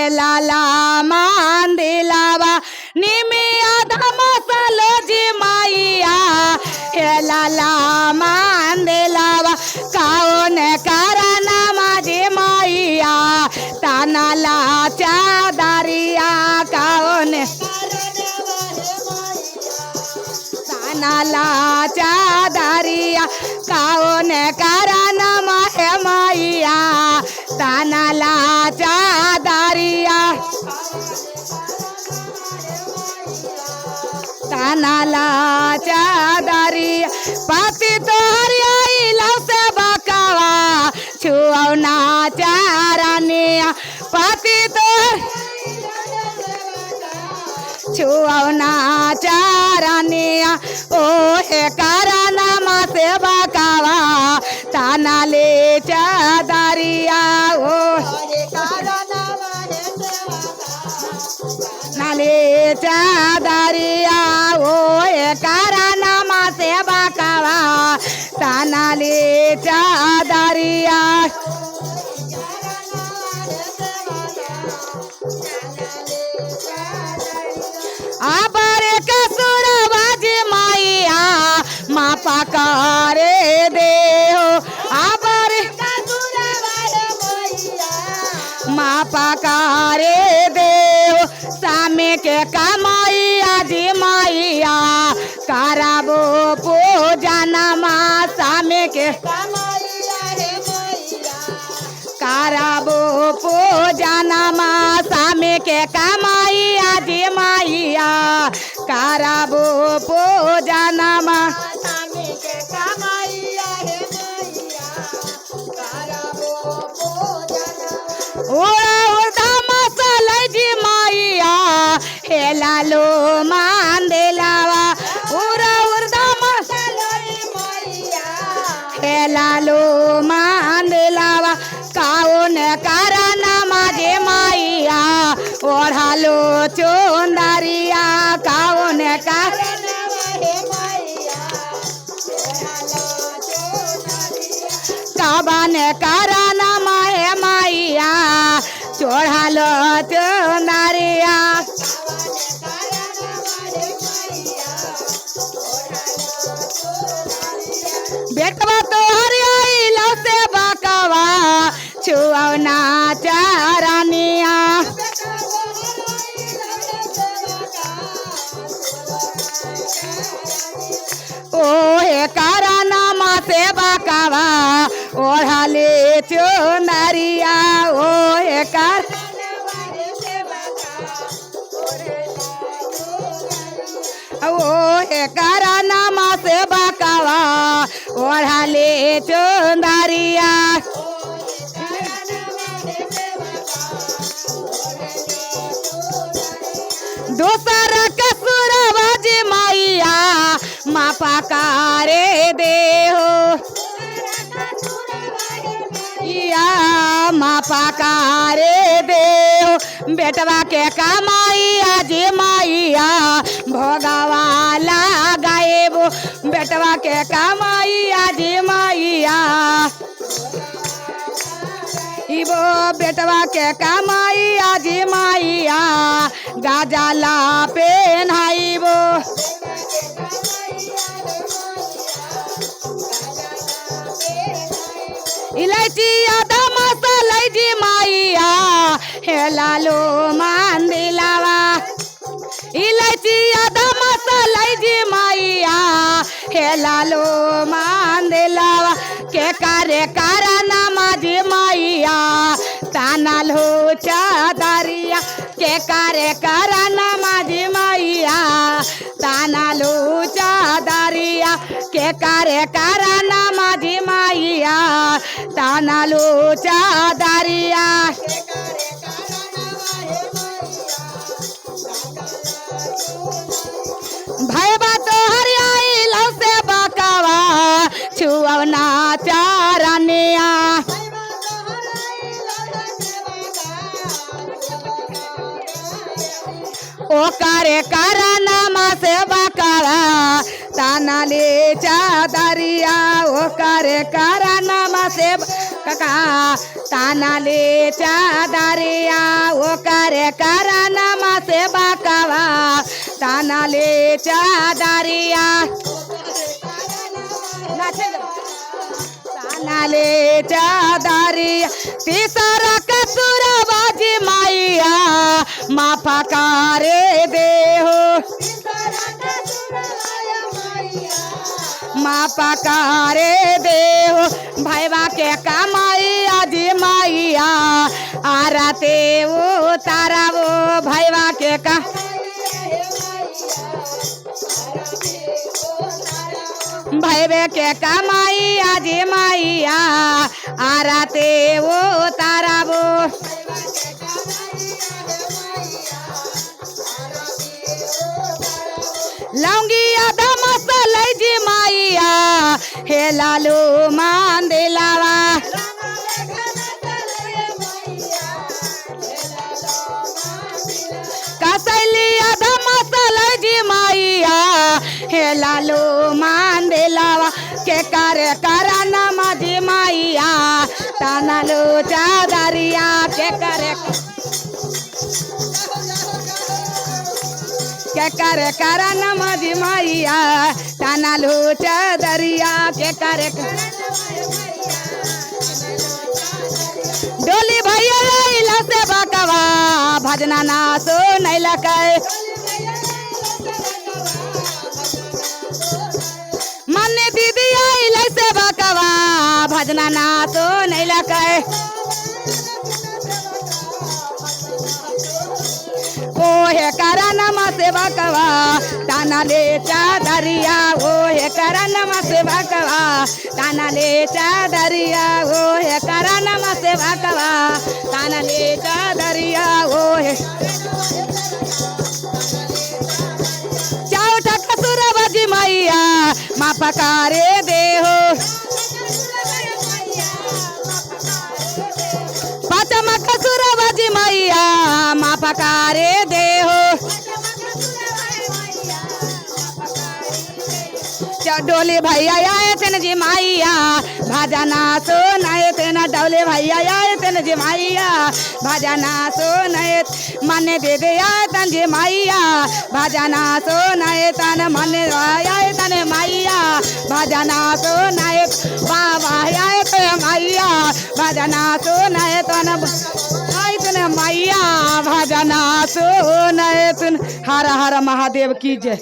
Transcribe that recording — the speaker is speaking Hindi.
हेलाला मान दिलावा निमिया धमसलो जी माइया हेलाला मान दिलावा काऊन करना माझी माइया तानाला चादरिया काऊन तानाला चादरिया काऊन करना माहे माइया तानाला चादरिया तानाला चादरिया पति तोहर आइला से बकावा छुअना चारनिया पति तोहर छुअना चारनिया ओ हे करना मा से बकावा तानाले चादरिया ओ नाले चादरिया ओ हे करना मा से बकावा तानाले चादरिया आबारे कसुर बाजी माइया मापा करे दे हो आबारे मापा करे दे हो सामे के कमाइया जी माइया कराबो पूजना मा सामे के कराबो पूजना मा सामे के कमाइया जी माइया कराबो पूजना मा ओड़ा उड़ा मसाला जी माइया हेलालो मान दिलावा उड़ा उड़ा मसाला जी माइया हेलालो मान दिलावा काऊन करना माझे माइया ओढ़ालो चोंदरिया काऊन करना काबान करना माहे माइया चोढ़ालो चोंदरिया बेटवा तोहर आइला से बकावा छुअना चारनिया ओ हे करना मा से बकावा ओढ़ाले चुनरिया ओ हे कर ओ हे करना मा से बकावा ओढ़ाले चुनरिया दूसर कसुर बाजी माइया मापा करे दे हो या मापा करे दे हो बेटवा के कमाइया जी माइया भोगवाला गायबो बेटवा के कमाइया जी माइया इबो बेटवा के कमाइया जी माइया गाजाला पेन्हाइबो इलायची आधा मसाला जी माइया हेलालो मान दिलावा इलायची आधा मसाला जी माइया हेलालो मान दिलावा के करे करना माझी माइया तानालो चादरिया के करे करना माझी माइया तानालो चादरिया के करे करना माझी माइया तानालो चादरिया भैया तोहर आइला से बकावा छुअना चारनिया ओ करे करना मा से बकावा तानाले चादरिया ओ करे करना मा से बका ताना ले चादरिया ओ करे करानमा से बाकवा ताना ले चादरिया ताना ले चादरिया तीसरा कसुरा बाजी माइया माफा करे देहो माफा करे देहो भैया के कमाइया जी माइया आरते वो तारा वो भैया के का भैया के कमाइया जी माइया आरते वो तारा वो लौंगी आधा मसाला जी माइया हे लालू मान दिलावा कसैली आधा मसाला जी माइया हे लालू मान दिलावा के करे करानमा जी माइया तानालू चादरिया के करे करानमा जी माइया तानालू चादरिया के करे डोली भैया आइला से बकवा भजना ना सो नहीं लकै मन्ने दीदी आइला से बकवा भजना ना सो नहीं लकै ओ हे करानमा से बकवा ताना ले चादरिया ओ हे करानमा से बकवा ताना ले चादरिया ओ हे करानमा से बकवा ताना ले चादरिया ओ हे चाउ ठकसुर बजी मैया मा पकारे देहो पाचमा कसुर बजी मैया मा पकारे देहो डोले भैया आए थे जी माइया भजना सो नए थे न डोले भैया आए थे जी माइया भजना सो नए मन दे दे आए तन जी माइया भजना सो नए तन मन आए तन माइया भजना सो नए बाबा आए थे माइया भजना सो नए तन आए तन माइया भजना सो नए तन हर हर महादेव की जय।